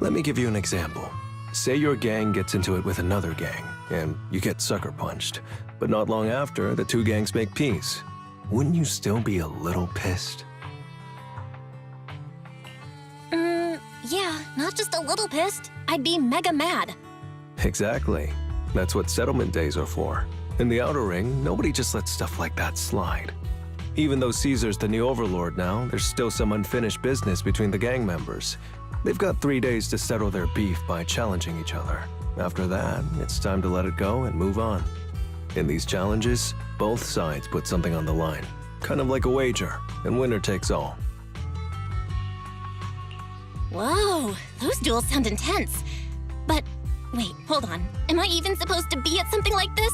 Let me give you an example. Say your gang gets into it with another gang, and you get sucker punched. But not long after, the two gangs make peace. Wouldn't you still be a little pissed? Yeah, not just a little pissed. I'd be mega mad. Exactly. That's what settlement days are for. In the Outer Ring, nobody just lets stuff like that slide. Even though Caesar's the new overlord now, there's still some unfinished business between the gang members. They've got 3 days to settle their beef by challenging each other. After that, it's time to let it go and move on. In these challenges, both sides put something on the line. Kind of like a wager, and winner takes all. Whoa, those duels sound intense. But wait, hold on. Am I even supposed to be at something like this?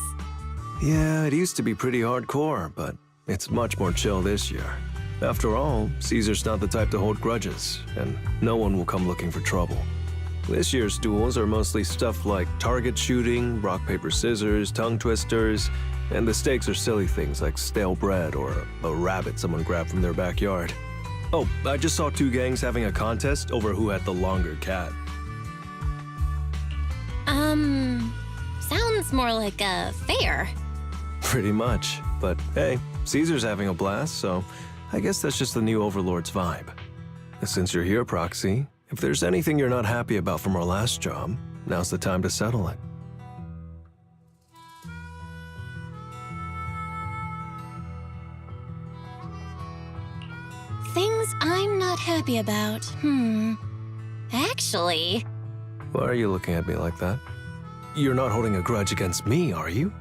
Yeah, it used to be pretty hardcore, but it's much more chill this year. After all, Caesar's not the type to hold grudges, and no one will come looking for trouble. This year's duels are mostly stuff like target shooting, rock, paper, scissors, tongue twisters, and the stakes are silly things like stale bread or a rabbit someone grabbed from their backyard. Oh, I just saw 2 gangs having a contest over who had the longer cat. Sounds more like a fair. Pretty much, but hey, Caesar's having a blast, so I guess that's just the new Overlord's vibe. Since you're here, Proxy, if there's anything you're not happy about from our last job, now's the time to settle it. Things I'm not happy about. Actually... Why are you looking at me like that? You're not holding a grudge against me, are you?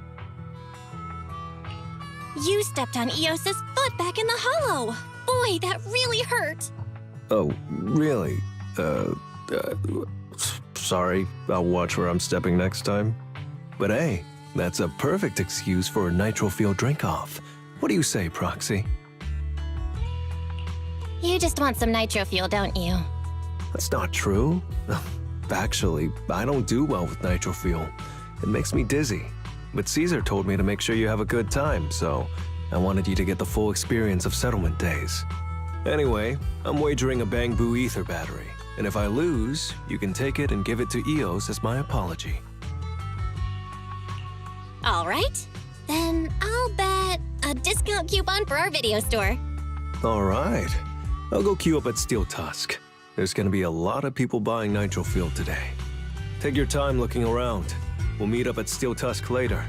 You stepped on Eos's foot back in the hollow. Boy, that really hurt. Oh, really? Sorry. I'll watch where I'm stepping next time. But hey, that's a perfect excuse for a nitro fuel drink-off. What do you say, Proxy? You just want some nitro fuel, don't you? That's not true. Actually, I don't do well with nitro fuel. It makes me dizzy. But Caesar told me to make sure you have a good time, so I wanted you to get the full experience of settlement days. Anyway, I'm wagering a Bamboo Ether battery, and if I lose, you can take it and give it to Eos as my apology. All right. Then I'll bet a discount coupon for our video store. All right. I'll go queue up at Steel Tusk. There's gonna be a lot of people buying nitro fuel today. Take your time looking around. We'll meet up at Steel Tusk later.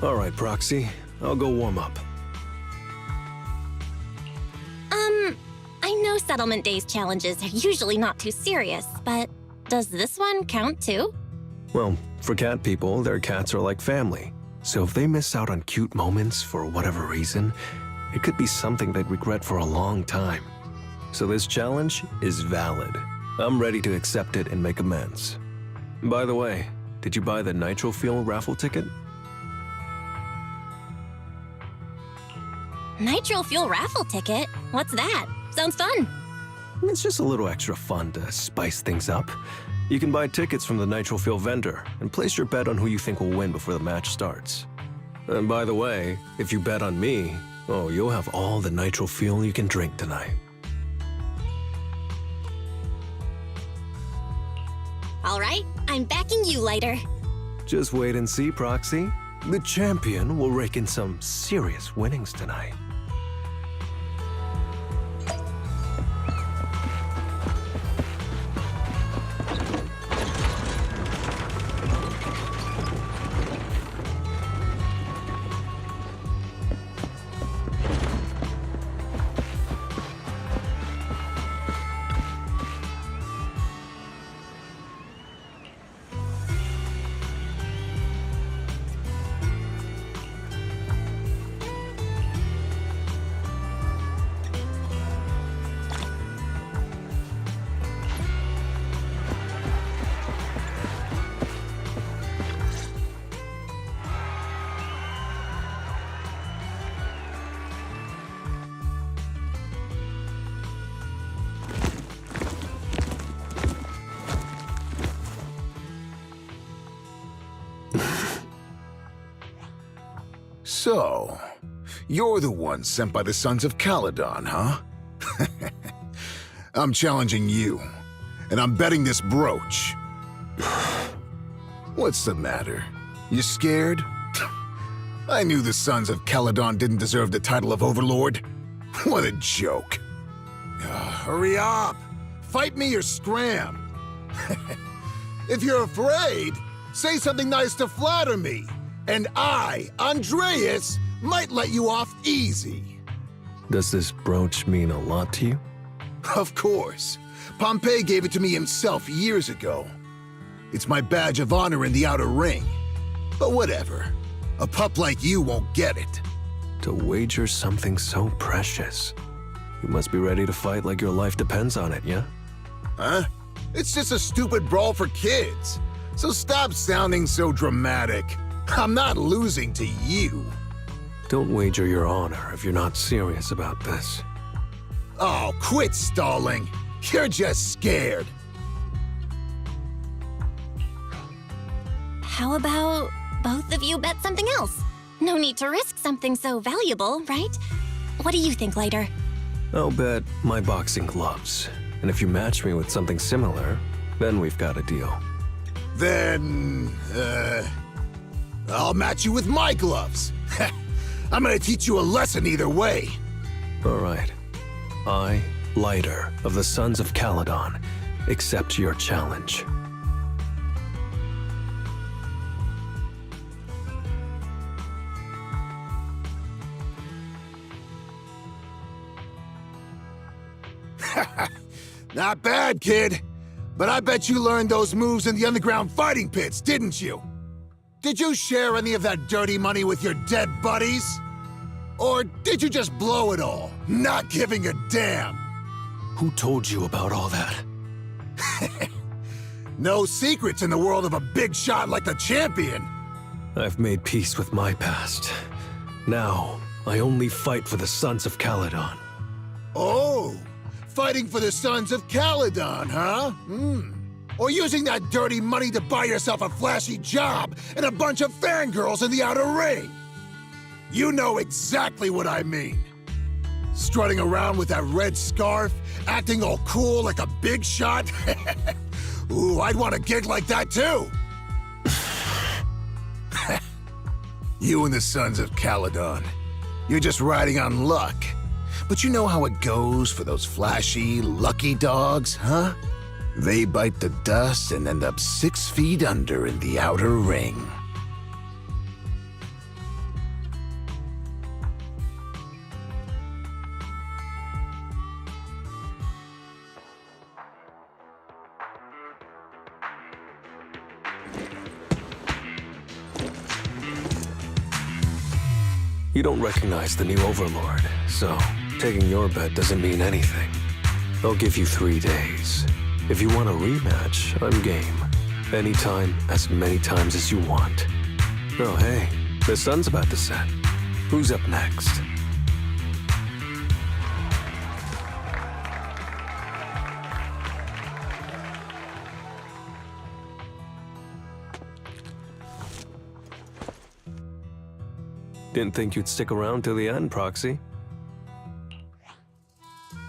All right, Proxy. I'll go warm up. I know Settlement Days challenges are usually not too serious, but does this one count too? Well, for cat people, their cats are like family. So if they miss out on cute moments for whatever reason, it could be something they'd regret for a long time. So this challenge is valid. I'm ready to accept it and make amends. By the way, did you buy the Nitro Fuel raffle ticket? Nitro Fuel raffle ticket? What's that? Sounds fun. It's just a little extra fun to spice things up. You can buy tickets from the Nitro Fuel vendor and place your bet on who you think will win before the match starts. And by the way, if you bet on me, oh, you'll have all the Nitro Fuel you can drink tonight. All right, I'm backing you, Lighter. Just wait and see, Proxy. The champion will rake in some serious winnings tonight. So, you're the one sent by the Sons of Caledon, huh? I'm challenging you, and I'm betting this brooch. What's the matter? You scared? I knew the Sons of Caledon didn't deserve the title of Overlord. What a joke. Hurry up! Fight me or scram! If you're afraid, say something nice to flatter me. And I, Andreas, might let you off easy. Does this brooch mean a lot to you? Of course. Pompey gave it to me himself years ago. It's my badge of honor in the outer ring. But whatever. A pup like you won't get it. To wager something so precious. You must be ready to fight like your life depends on it, yeah? Huh? It's just a stupid brawl for kids. So stop sounding so dramatic. I'm not losing to you. Don't wager your honor if you're not serious about this. Oh, quit stalling. You're just scared. How about both of you bet something else? No need to risk something so valuable, right? What do you think, Lighter? I'll bet my boxing gloves. And if you match me with something similar, then we've got a deal. Then, I'll match you with my gloves. I'm gonna teach you a lesson either way. All right. I, Lighter, of the Sons of Caledon, accept your challenge. Not bad, kid. But I bet you learned those moves in the underground fighting pits, didn't you? Did you share any of that dirty money with your dead buddies? Or did you just blow it all, not giving a damn? Who told you about all that? No secrets in the world of a big shot like the champion. I've made peace with my past. Now, I only fight for the Sons of Caledon. Oh, fighting for the Sons of Caledon, huh? Or using that dirty money to buy yourself a flashy job and a bunch of fangirls in the outer ring. You know exactly what I mean. Strutting around with that red scarf, acting all cool like a big shot. Ooh, I'd want a gig like that too. You and the Sons of Caledon. You're just riding on luck. But you know how it goes for those flashy, lucky dogs, huh? They bite the dust and end up 6 feet under in the outer ring. You don't recognize the new overlord, so taking your bet doesn't mean anything. I'll give you 3 days. If you want a rematch, I'm game. Anytime, as many times as you want. Oh hey, the sun's about to set. Who's up next? Didn't think you'd stick around till the end, Proxy.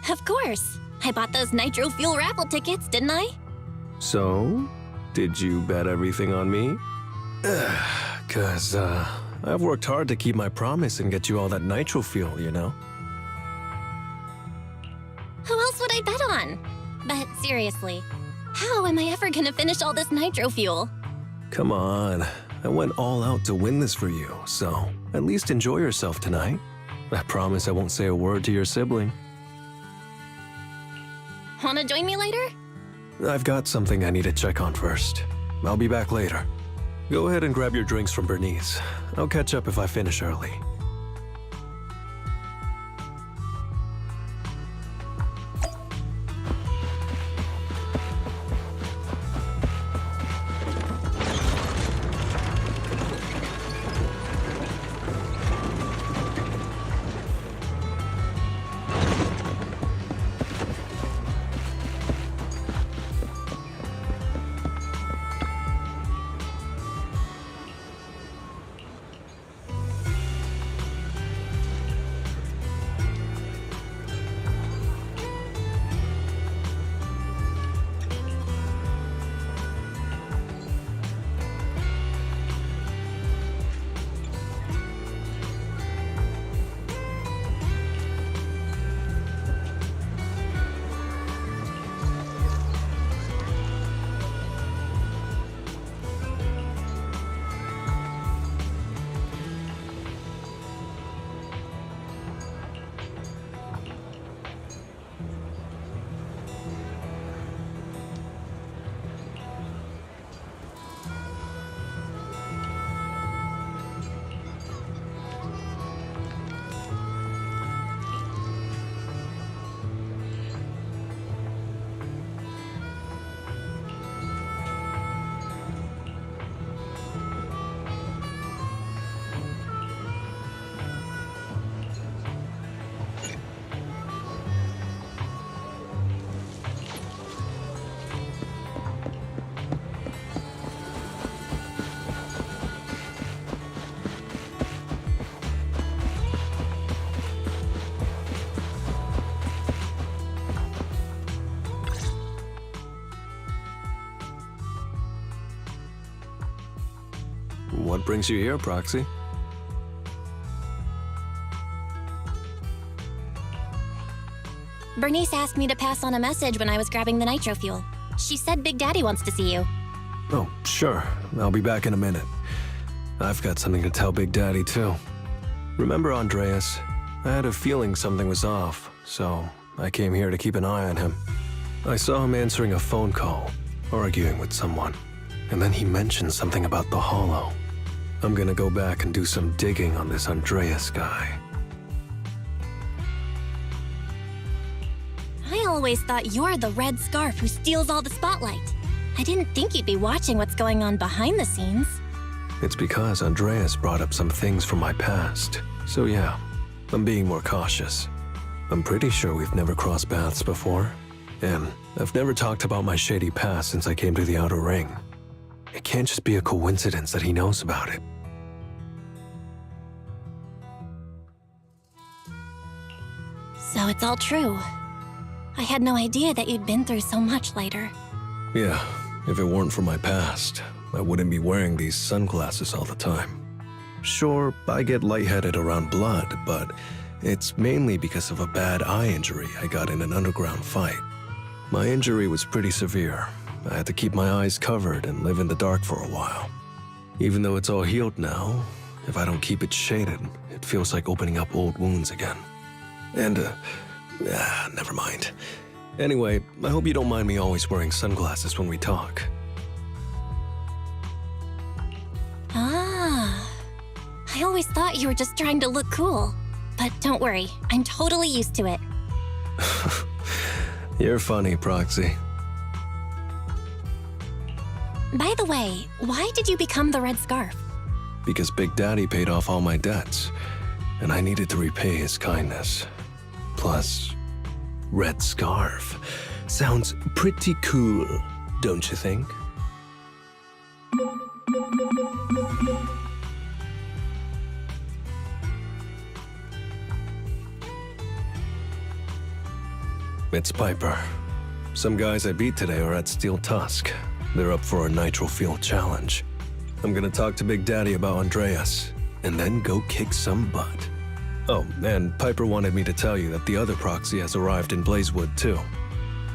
Of course. I bought those nitro fuel raffle tickets, didn't I? So, did you bet everything on me? I've worked hard to keep my promise and get you all that nitro fuel, you know? Who else would I bet on? But seriously, how am I ever gonna finish all this nitro fuel? Come on. I went all out to win this for you, so at least enjoy yourself tonight. I promise I won't say a word to your sibling. Wanna join me later? I've got something I need to check on first. I'll be back later. Go ahead and grab your drinks from Bernice. I'll catch up if I finish early. What brings you here, Proxy? Bernice asked me to pass on a message when I was grabbing the nitro fuel. She said Big Daddy wants to see you. Oh, sure. I'll be back in a minute. I've got something to tell Big Daddy, too. Remember Andreas? I had a feeling something was off, so I came here to keep an eye on him. I saw him answering a phone call, arguing with someone, and then he mentioned something about the Hollow. I'm gonna go back and do some digging on this Andreas guy. I always thought you're the red scarf who steals all the spotlight. I didn't think you'd be watching what's going on behind the scenes. It's because Andreas brought up some things from my past, so yeah, I'm being more cautious. I'm pretty sure we've never crossed paths before, and I've never talked about my shady past since I came to the Outer Ring. It can't just be a coincidence that he knows about it. So it's all true. I had no idea that you'd been through so much later. Yeah, if it weren't for my past, I wouldn't be wearing these sunglasses all the time. Sure, I get lightheaded around blood, but it's mainly because of a bad eye injury I got in an underground fight. My injury was pretty severe. I had to keep my eyes covered and live in the dark for a while. Even though it's all healed now, if I don't keep it shaded, it feels like opening up old wounds again. And, never mind. Anyway, I hope you don't mind me always wearing sunglasses when we talk. Ah, I always always thought you were just trying to look cool. But don't worry, I'm totally used to it. You're funny, Proxy. By the way, why did you become the Red Scarf? Because Big Daddy paid off all my debts, and I needed to repay his kindness. Plus, Red Scarf sounds pretty cool, don't you think? It's Piper. Some guys I beat today are at Steel Tusk. They're up for a Nitro Field challenge. I'm gonna talk to Big Daddy about Andreas, and then go kick some butt. Oh, and Piper wanted me to tell you that the other Proxy has arrived in Blazewood too.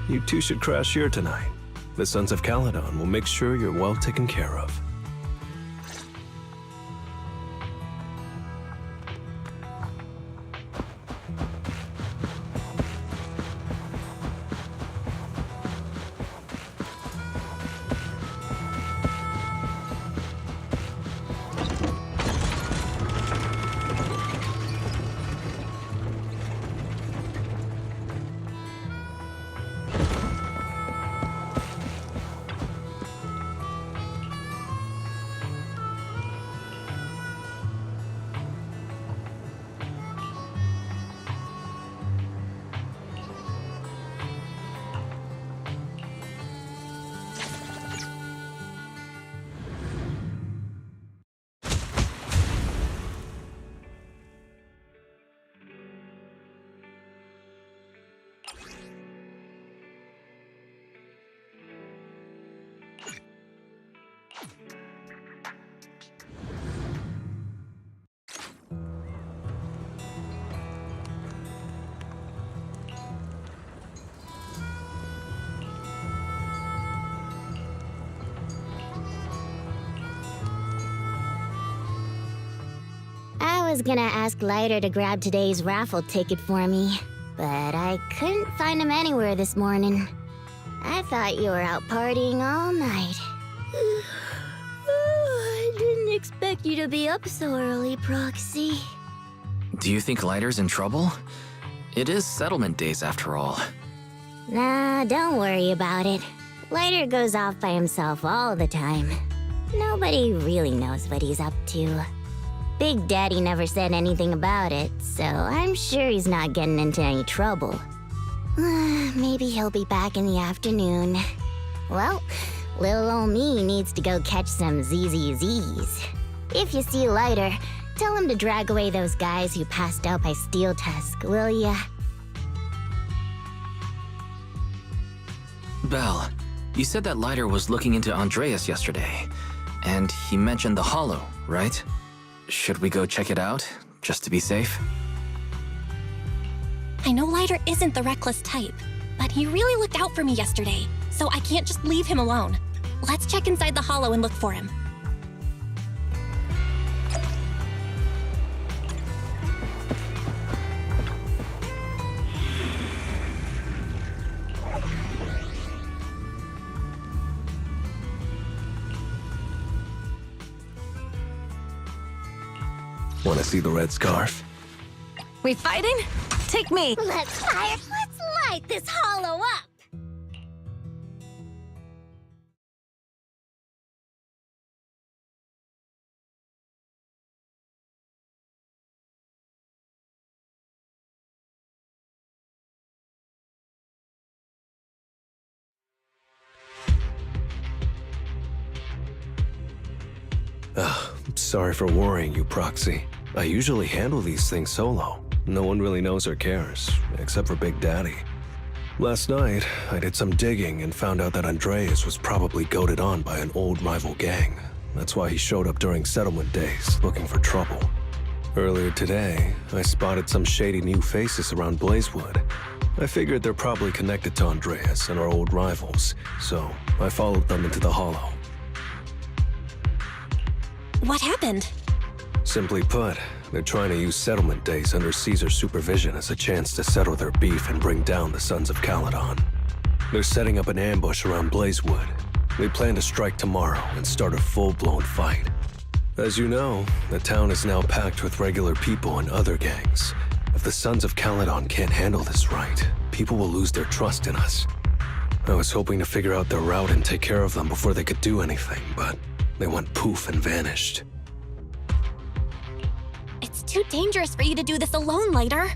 You two should crash here tonight. The Sons of Caledon will make sure you're well taken care of. I was gonna ask Lighter to grab today's raffle ticket for me, but I couldn't find him anywhere this morning. I thought you were out partying all night. I didn't expect you to be up so early, Proxy. Do you think Lighter's in trouble? It is settlement days after all. Nah, don't worry about it. Lighter goes off by himself all the time. Nobody really knows what he's up to. Big Daddy never said anything about it, so I'm sure he's not getting into any trouble. Maybe he'll be back in the afternoon. Well, little ol' me needs to go catch some ZZZs. If you see Lighter, tell him to drag away those guys who passed out by Steel Tusk, will ya? Belle, you said that Lighter was looking into Andreas yesterday, and he mentioned the Hollow, right? Should we go check it out, just to be safe? I know Lighter isn't the reckless type, but he really looked out for me yesterday, so I can't just leave him alone. Let's check inside the Hollow and look for him. Want to see the Red Scarf? We fighting? Take me! Let's light this Hollow up! Sorry for worrying you, Proxy. I usually handle these things solo. No one really knows or cares, except for Big Daddy. Last night, I did some digging and found out that Andreas was probably goaded on by an old rival gang. That's why he showed up during settlement days, looking for trouble. Earlier today, I spotted some shady new faces around Blazewood. I figured they're probably connected to Andreas and our old rivals, so I followed them into the Hollow. What happened? Simply put, they're trying to use settlement days under Caesar's supervision as a chance to settle their beef and bring down the Sons of Caledon. They're setting up an ambush around Blazewood. They plan to strike tomorrow and start a full-blown fight. As you know, the town is now packed with regular people and other gangs. If the Sons of Caledon can't handle this right, people will lose their trust in us. I was hoping to figure out their route and take care of them before they could do anything, but they went poof and vanished. It's too dangerous for you to do this alone, Lighter.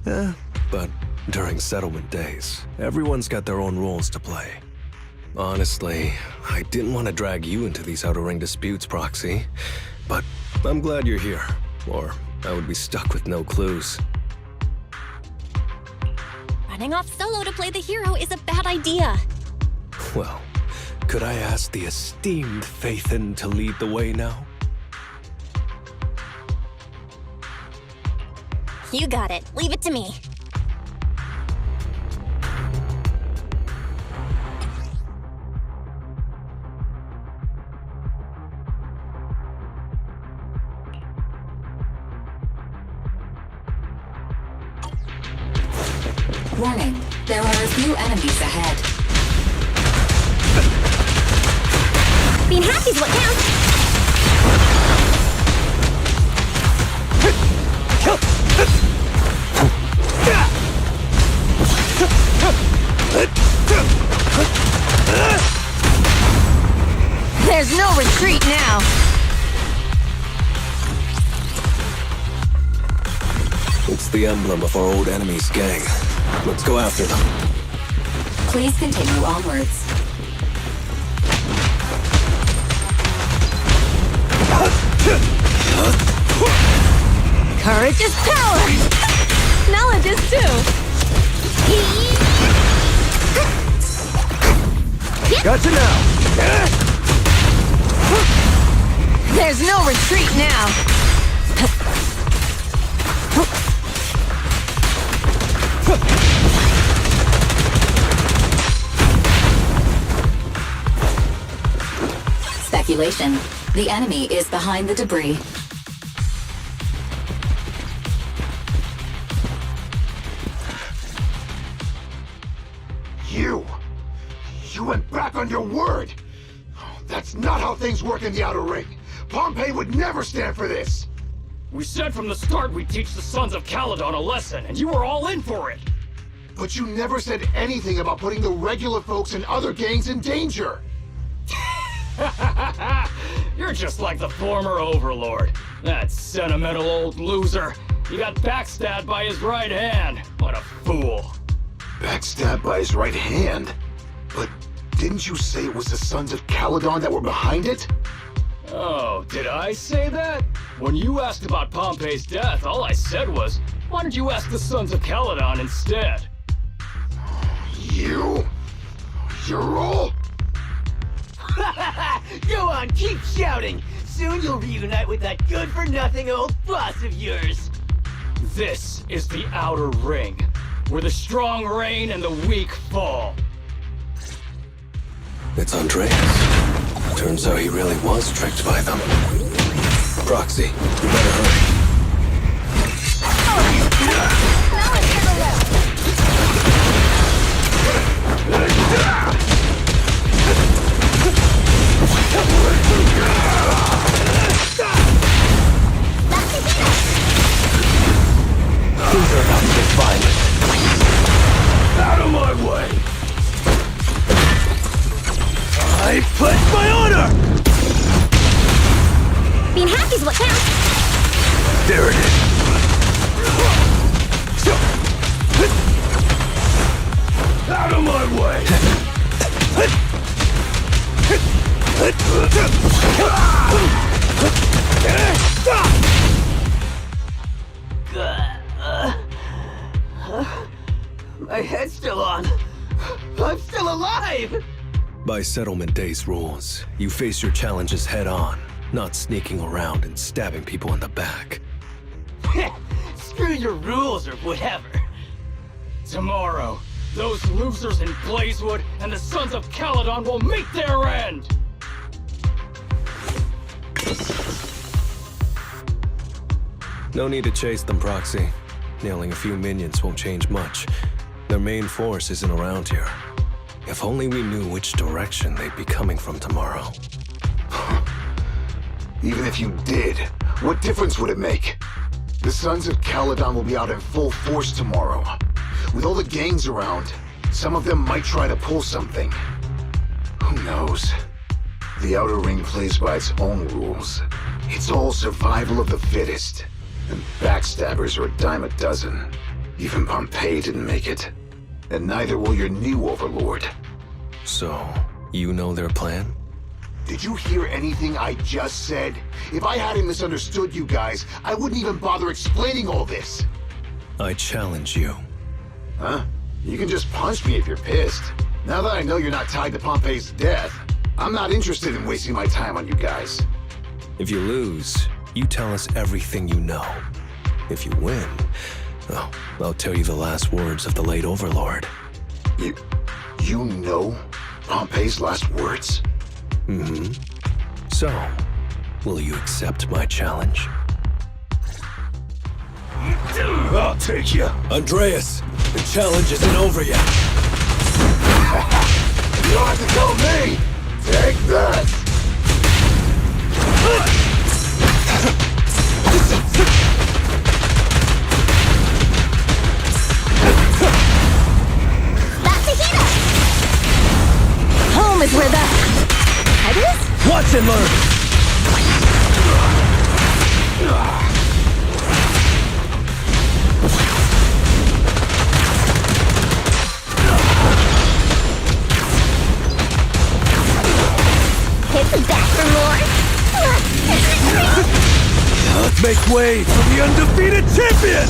But during settlement days, everyone's got their own roles to play. Honestly, I didn't want to drag you into these outer ring disputes, Proxy. But I'm glad you're here, or I would be stuck with no clues. Running off solo to play the hero is a bad idea. Well, could I ask the esteemed Phaethon to lead the way now? You got it. Leave it to me. Warning, there are a few enemies ahead. Being happy's what counts. There's no retreat now. It's the emblem of our old enemy's gang. Let's go after them. Please continue onwards. Courage is power. Knowledge is too. Gotcha now! There's no retreat now. Speculation. The enemy is behind the debris. You went back on your word! That's not how things work in the Outer Ring! Pompeii would never stand for this! We said from the start we'd teach the Sons of Caledon a lesson, and you were all in for it! But you never said anything about putting the regular folks and other gangs in danger! You're just like the former Overlord. That sentimental old loser. He got backstabbed by his right hand. What a fool. Backstabbed by his right hand? But didn't you say it was the Sons of Caledon that were behind it? Oh, did I say that? When you asked about Pompeii's death, all I said was, why don't you ask the Sons of Caledon instead? You? You're all? Go on, keep shouting! Soon you'll reunite with that good-for-nothing old boss of yours! This is the Outer Ring, where the strong reign and the weak fall. It's Andreas. Turns out he really was tricked by them. Proxy, you better hurry. Things are about to get violent. Out of my way! I pledge my honor! Being happy's what counts. There it is. Out of my way! My head's still on. I'm still alive! By Settlement Day's rules, you face your challenges head on, not sneaking around and stabbing people in the back. Screw your rules or whatever. Tomorrow, those losers in Blazewood and the Sons of Caledon will meet their end! No need to chase them, Proxy. Nailing a few minions won't change much. Their main force isn't around here. If only we knew which direction they'd be coming from tomorrow. Even if you did, what difference would it make? The Sons of Caledon will be out in full force tomorrow. With all the gangs around, some of them might try to pull something. Who knows? The Outer Ring plays by its own rules. It's all survival of the fittest. And backstabbers are a dime a dozen. Even Pompeii didn't make it. And neither will your new overlord. So, you know their plan? Did you hear anything I just said? If I hadn't misunderstood you guys, I wouldn't even bother explaining all this. I challenge you. Huh? You can just punch me if you're pissed. Now that I know you're not tied to Pompeii's death, I'm not interested in wasting my time on you guys. If you lose, you tell us everything you know. If you win, oh, I'll tell you the last words of the late Overlord. You know Pompeii's last words? Mm-hmm. So, will you accept my challenge? I'll take you. Andreas, the challenge isn't over yet. You don't have to tell me! Take that! That's a heater! Home is where the head is? Watch and learn! Hit the back for more? Let's make way for the undefeated champion!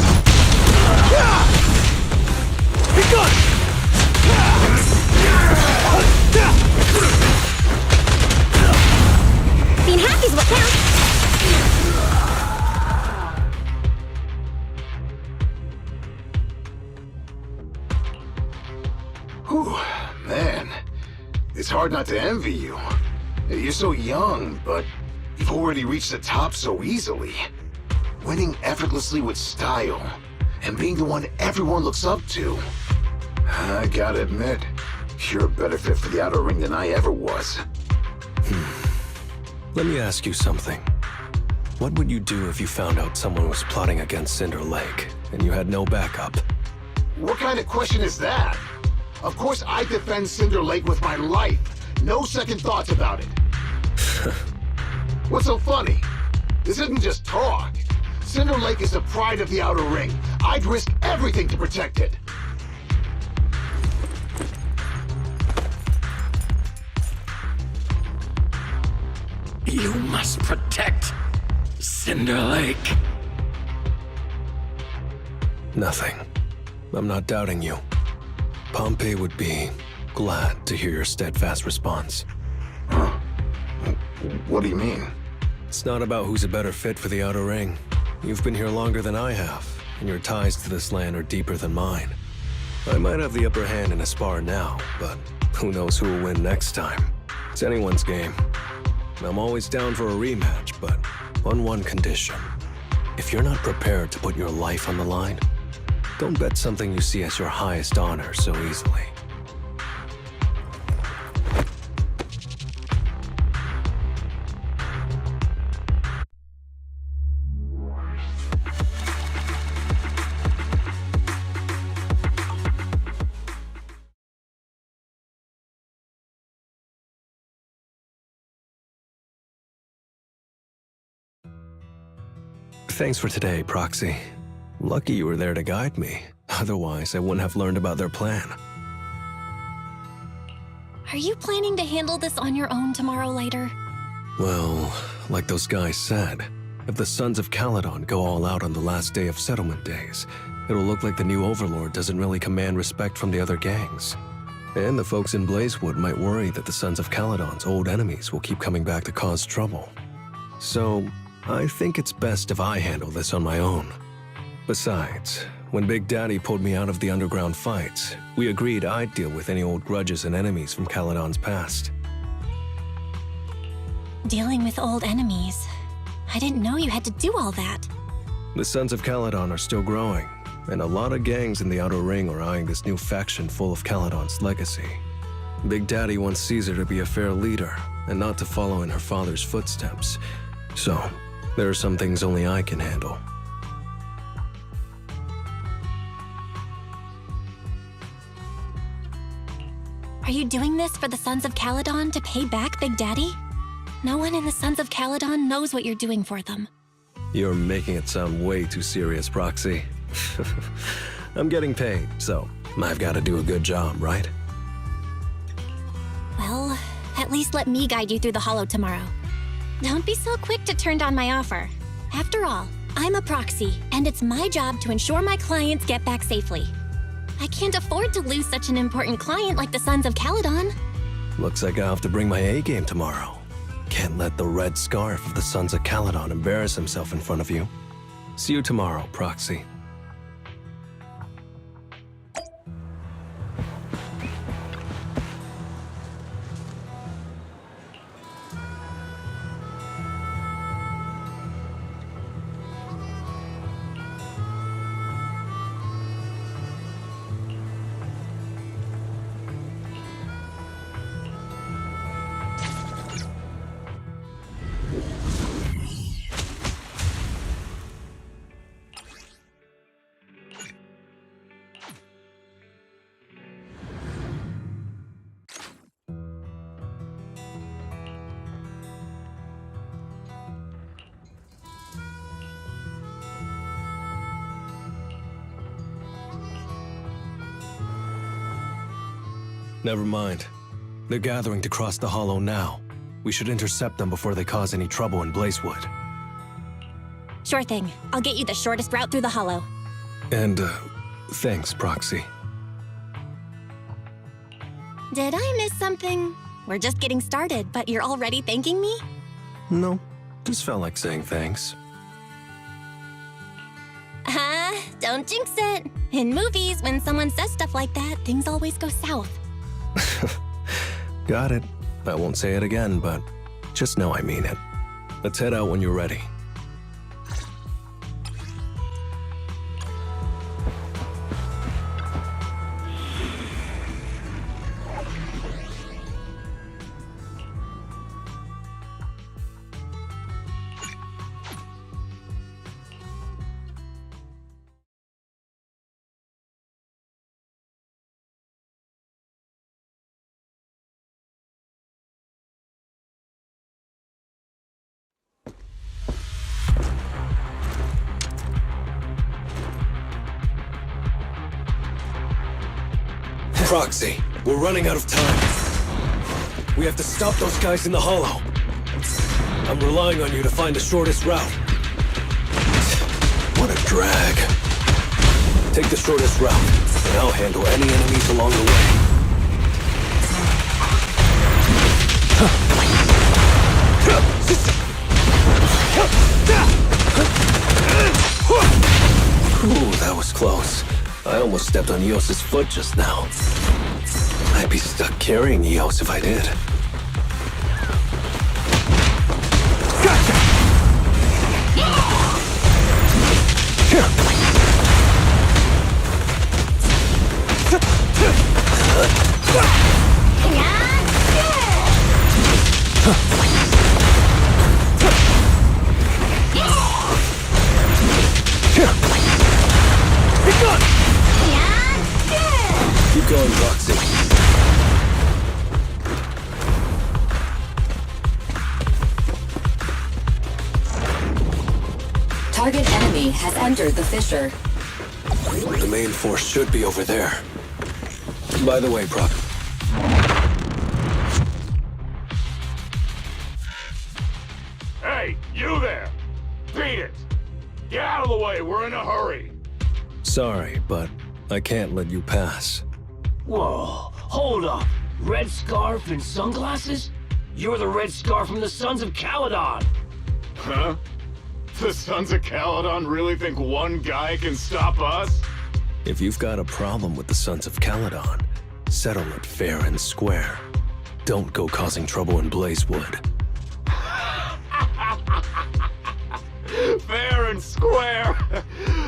Be gone! Being happy's what counts. Whew, man. It's hard not to envy you. You're so young, but you've already reached the top so easily. Winning effortlessly with style, and being the one everyone looks up to. I gotta admit, you're a better fit for the Outer Ring than I ever was. Let me ask you something. What would you do if you found out someone was plotting against Cinder Lake, and you had no backup? What kind of question is that? Of course I defend Cinder Lake with my life. No second thoughts about it. What's so funny? This isn't just talk. Cinder Lake is the pride of the Outer Ring. I'd risk everything to protect it. You must protect Cinder Lake. Nothing. I'm not doubting you. Pompey would be glad to hear your steadfast response. Huh? What do you mean? It's not about who's a better fit for the Outer Ring. You've been here longer than I have, and your ties to this land are deeper than mine. I might have the upper hand in a spar now, but who knows who will win next time. It's anyone's game. I'm always down for a rematch, but on one condition. If you're not prepared to put your life on the line, don't bet something you see as your highest honor so easily. Thanks for today, Proxy. Lucky you were there to guide me. Otherwise, I wouldn't have learned about their plan. Are you planning to handle this on your own tomorrow later? Well, like those guys said, if the Sons of Caledon go all out on the last day of settlement days, it'll look like the new Overlord doesn't really command respect from the other gangs. And the folks in Blazewood might worry that the Sons of Caledon's old enemies will keep coming back to cause trouble. So, I think it's best if I handle this on my own. Besides, when Big Daddy pulled me out of the underground fights, we agreed I'd deal with any old grudges and enemies from Caledon's past. Dealing with old enemies. I didn't know you had to do all that. The Sons of Caledon are still growing, and a lot of gangs in the Outer Ring are eyeing this new faction full of Caledon's legacy. Big Daddy wants Caesar to be a fair leader, and not to follow in her father's footsteps. So, there are some things only I can handle. Are you doing this for the Sons of Caledon to pay back Big Daddy? No one in the Sons of Caledon knows what you're doing for them. You're making it sound way too serious, Proxy. I'm getting paid, so I've got to do a good job, right? Well, at least let me guide you through the Hollow tomorrow. Don't be so quick to turn down my offer. After all, I'm a proxy, and it's my job to ensure my clients get back safely. I can't afford to lose such an important client like the Sons of Caledon. Looks like I'll have to bring my A-game tomorrow. Can't let the red scarf of the Sons of Caledon embarrass himself in front of you. See you tomorrow, Proxy. Never mind. They're gathering to cross the Hollow now. We should intercept them before they cause any trouble in Blazewood. Sure thing. I'll get you the shortest route through the Hollow. And, thanks, Proxy. Did I miss something? We're just getting started, but you're already thanking me? No, just felt like saying thanks. Don't jinx it. In movies, when someone says stuff like that, things always go south. Got it. I won't say it again, but just know I mean it. Let's head out when you're ready. Proxy, we're running out of time. We have to stop those guys in the Hollow. I'm relying on you to find the shortest route. What a drag. Take the shortest route, and I'll handle any enemies along the way. Ooh, that was close. I almost stepped on Eos's foot just now. I'd be stuck carrying Eos if I did. Gotcha! Keep going, Roxy. Target enemy has entered the fissure. The main force should be over there. By the way, Proc. Hey, you there! Beat it! Get out of the way, we're in a hurry! Sorry, but I can't let you pass. Whoa, hold up. Red scarf and sunglasses? You're the red scarf from the Sons of Caledon. Huh? The Sons of Caledon really think one guy can stop us? If you've got a problem with the Sons of Caledon, settle it fair and square. Don't go causing trouble in Blazewood. Fair and square?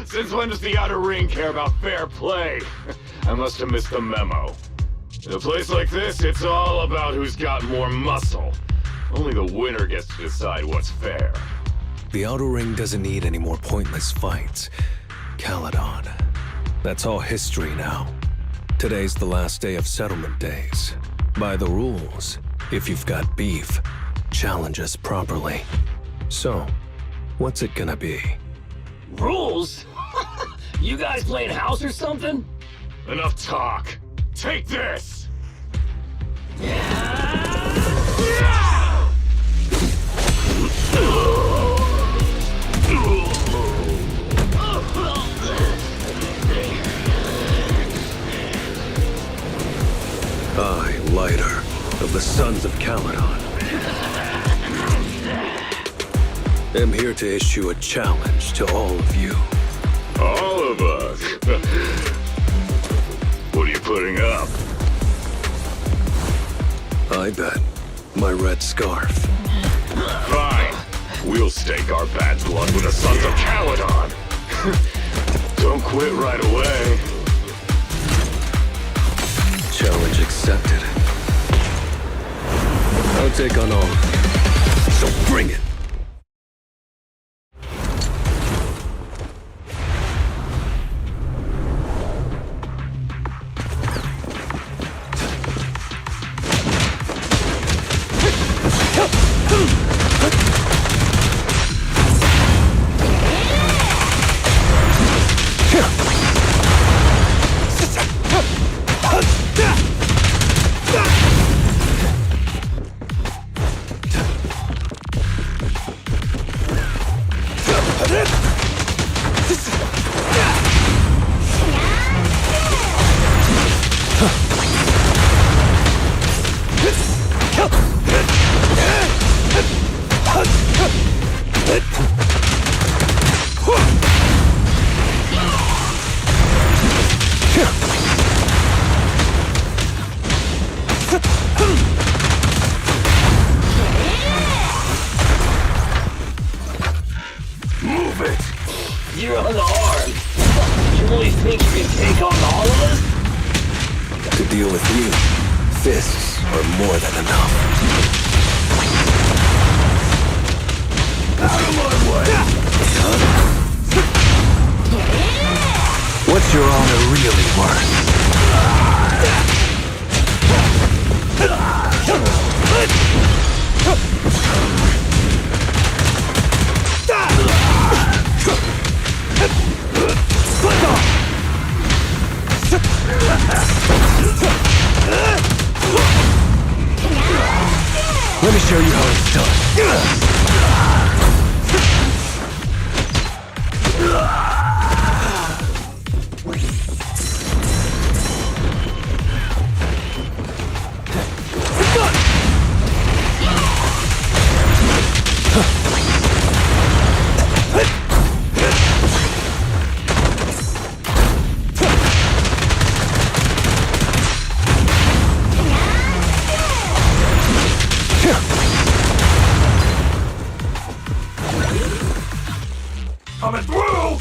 Since when does the Outer Ring care about fair play? I must have missed the memo. In a place like this, it's all about who's got more muscle. Only the winner gets to decide what's fair. The outer ring doesn't need any more pointless fights. Caledon. That's all history now. Today's the last day of settlement days. By the rules, if you've got beef, challenge us properly. So, what's it gonna be? Rules? You guys playing house or something? Enough talk. Take this! I, Lighter, of the Sons of Caledon, am here to issue a challenge to all of you. All of us? What are you putting up? I bet my red scarf. Fine. We'll stake our bad blood with the Sons of Caledon. Don't quit right away. Challenge accepted. I'll take on all of you. So bring it! You're unarmed. You really think you can take on all of us? To deal with you, fists are more than enough. Out of my way! What's your honor really worth? Let me show you how it's done. Coming through!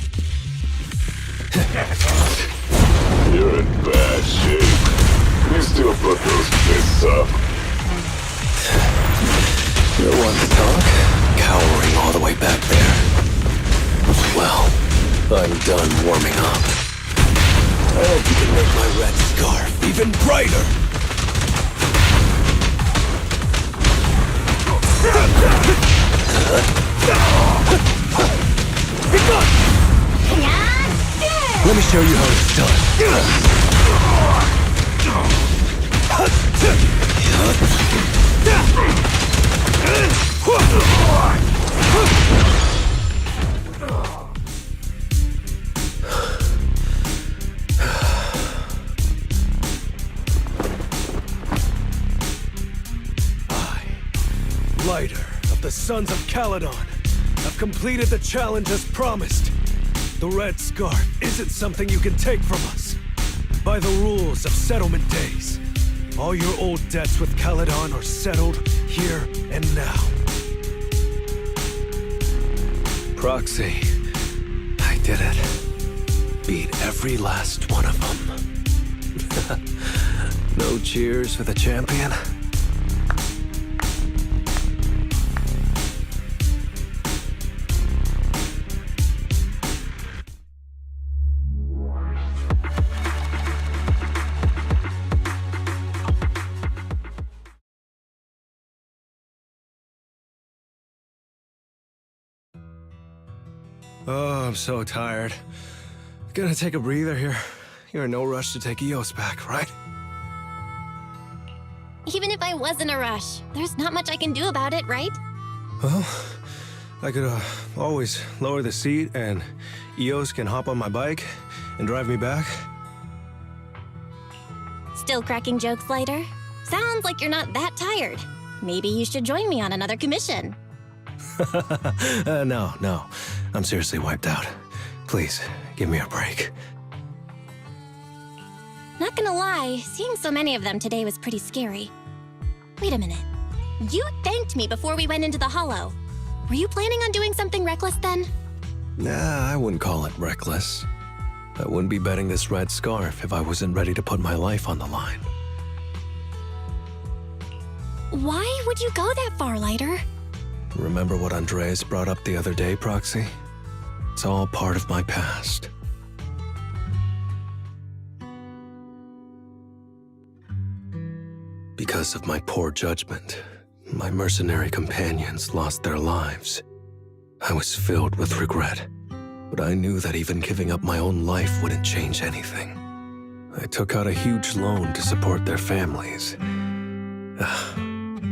You're in bad shape. You still put those fists up. You don't want to talk? Cowering all the way back there. Well, I'm done warming up. I hope you can make my red scarf even brighter. Let me show you how it's I, Lighter of the Sons of Caledon, have completed the challenge as promised. The red scarf isn't something you can take from us. By the rules of settlement days, all your old debts with Caledon are settled here and now. Proxy, I did it. Beat every last one of them. No cheers for the champion? Oh, I'm so tired. Gonna take a breather here. You're in no rush to take Eos back, right? Even if I was in a rush, there's not much I can do about it, right? Well, I could always lower the seat and Eos can hop on my bike and drive me back. Still cracking jokes, Lighter? Sounds like you're not that tired. Maybe you should join me on another commission. No. I'm seriously wiped out. Please, give me a break. Not gonna lie, seeing so many of them today was pretty scary. Wait a minute. You thanked me before we went into the Hollow. Were you planning on doing something reckless then? Nah, I wouldn't call it reckless. I wouldn't be betting this red scarf if I wasn't ready to put my life on the line. Why would you go that far, Lighter? Remember what Andreas brought up the other day, Proxy? It's all part of my past. Because of my poor judgment, my mercenary companions lost their lives. I was filled with regret, but I knew that even giving up my own life wouldn't change anything. I took out a huge loan to support their families.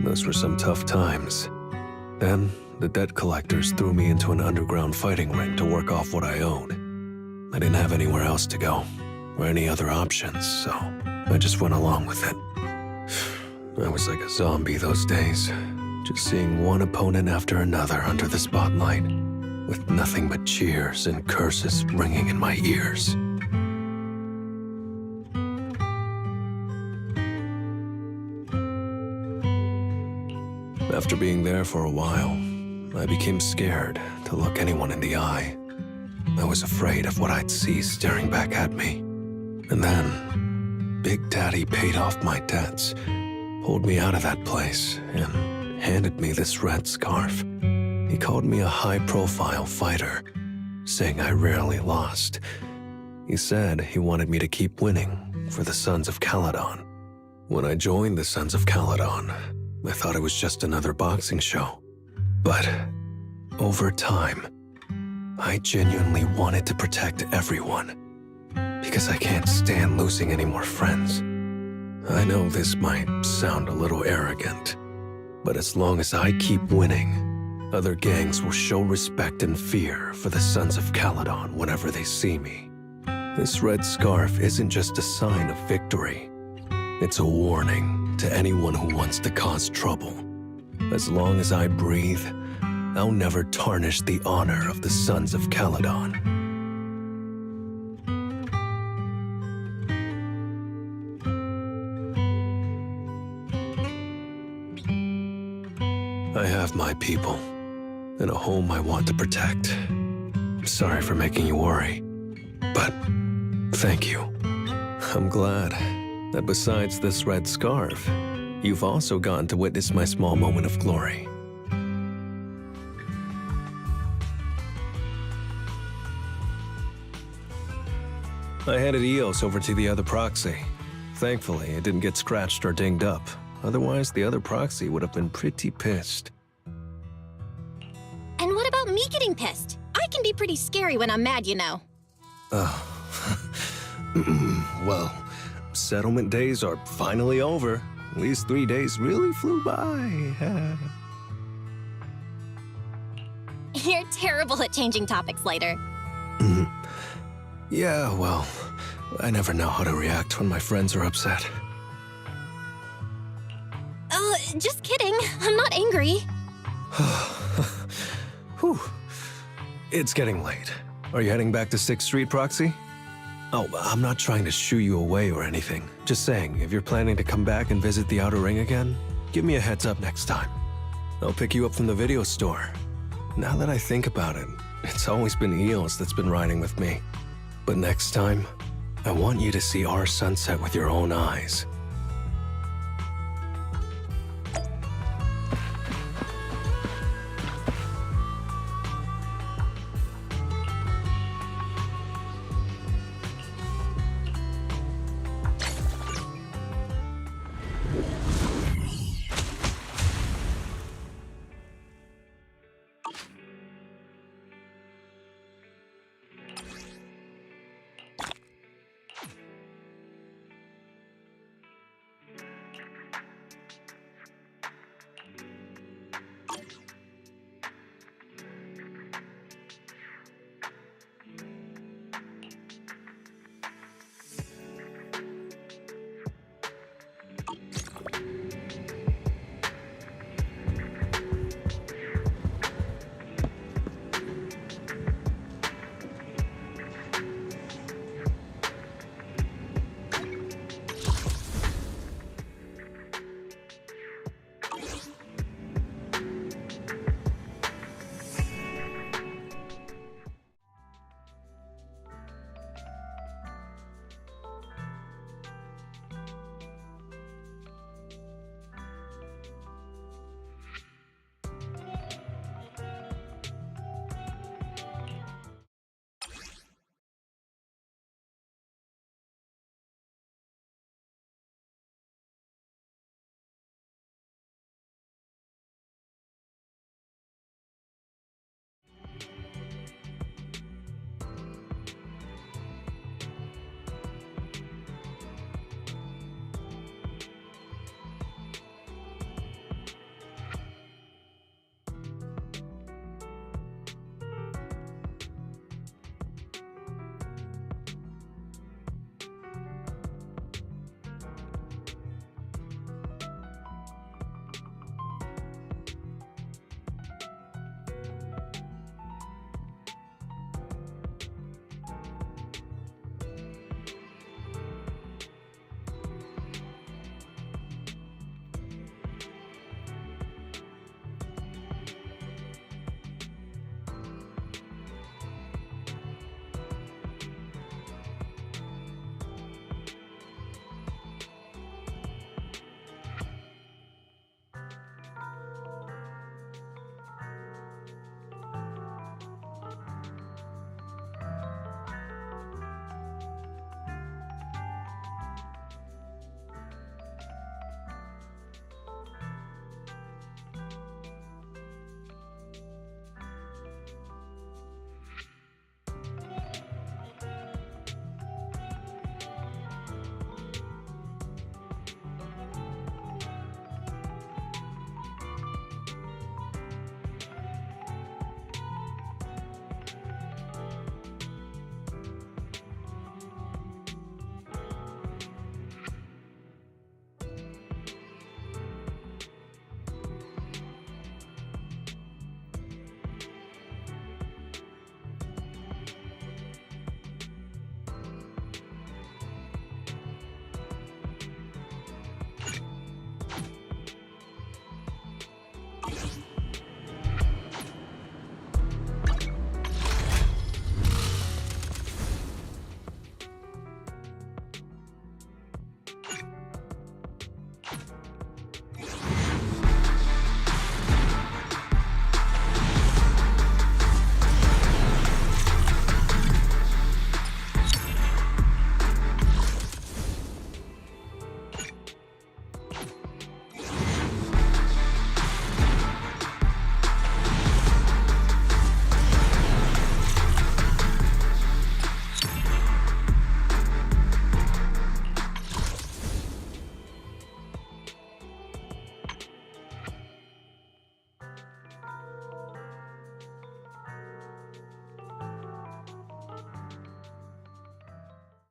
Those were some tough times. Then, the debt collectors threw me into an underground fighting ring to work off what I owed. I didn't have anywhere else to go, or any other options, so I just went along with it. I was like a zombie those days, just seeing one opponent after another under the spotlight, with nothing but cheers and curses ringing in my ears. After being there for a while, I became scared to look anyone in the eye. I was afraid of what I'd see staring back at me. And then, Big Daddy paid off my debts, pulled me out of that place, and handed me this red scarf. He called me a high-profile fighter, saying I rarely lost. He said he wanted me to keep winning for the Sons of Caledon. When I joined the Sons of Caledon, I thought it was just another boxing show. But over time, I genuinely wanted to protect everyone, because I can't stand losing any more friends. I know this might sound a little arrogant, but as long as I keep winning, other gangs will show respect and fear for the Sons of Caledon whenever they see me. This red scarf isn't just a sign of victory. It's a warning to anyone who wants to cause trouble. As long as I breathe, I'll never tarnish the honor of the Sons of Caledon. I have my people, and a home I want to protect. I'm sorry for making you worry, but thank you. I'm glad that besides this red scarf, you've also gotten to witness my small moment of glory. I handed Eos over to the other proxy. Thankfully, it didn't get scratched or dinged up. Otherwise, the other proxy would have been pretty pissed. And what about me getting pissed? I can be pretty scary when I'm mad, you know. Well, settlement days are finally over. These 3 days really flew by. You're terrible at changing topics, Lighter. Yeah, well, I never know how to react when my friends are upset. Oh, just kidding. I'm not angry. Whew. It's getting late. Are you heading back to 6th Street, Proxy? Oh, I'm not trying to shoo you away or anything. Just saying, if you're planning to come back and visit the Outer Ring again, give me a heads up next time. I'll pick you up from the video store. Now that I think about it, it's always been Eos that's been riding with me. But next time, I want you to see our sunset with your own eyes.